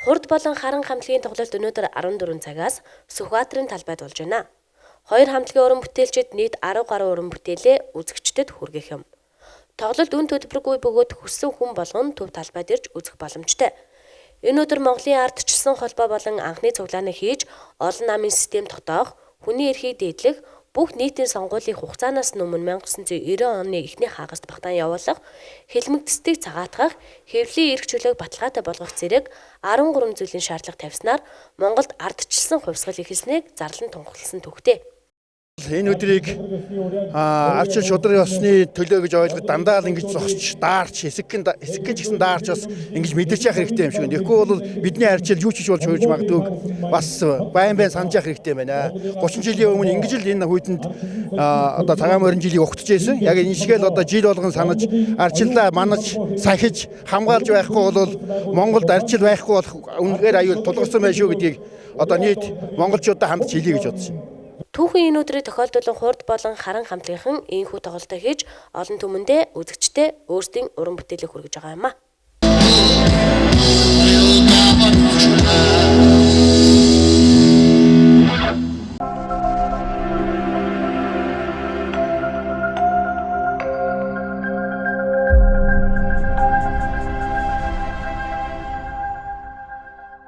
Хурд болон харан хамтлагийн тоглолт өнөөдөр 14 цагаас Сүхбаатарын талбайд болж байна. Хоёр хамтлагийн уран бүтээлчид нийт 10 гаруй уран бүтээлээ үзэгчдэд хүргэх юм. Тоглолт үн төлбөргүй бөгөөд хүссэн хүн болгон төв талбайд ирж үзэх боломжтой. Энэ өдөр Монголын ардчилсан холбоо болон анхны цуглааныг хийж олон намын систем тогтоох, хүний эрхийг дээдлэх, бүх нийтийн сонгуулийн хугацаанаас өмнө 1990 оны эхний хагаст багтаан явуулах, хэлмэгдсдийг цагаатгах, хэвлийн эрх чөлөөг баталгаатай болгох зэрэг 13 зүйлийн шаардлага тавьснаар Монголд ардчилсан хувьсгал эхэлснийг зарлан тунхагласан түүхтэй. Энэ өдрийг ардчил шудраг ёсны төлөө гэж ойлгоод дандаа л ингэж зогсч даарч хэсэг ч гэсэн даарч бас ингэж мэдэрч явах хэрэгтэй юм шиг. Тэгэхгүй бол бидний ардчил юу ч хийж болж хөрж магадгүй бас байн санаж явах хэрэгтэй байна. 30 жилийн өмнө ингэж л энэ хүйтэнд одоо цагаан морин жилийг огтж байсан. Яг энэ шигээл одоо жил болгон санаж ардчилаа манаж сахиж хамгаалж байхгүй бол Монголд ардчил байхгүй болох үнэхээр аюул тулгарсан байх шүү гэдгийг одоо нийт монголчуудаа хамт хэлье гэж бодсон. Түүхэн энэ өдрийг тохиолдуулан хурд болон харан хамтлагийнхан ийхүү тоглолтоо хийж олон түмэндээ үзэгчдээ өөрсдийн уран бүтээлийг хүргэж байгаа юм а.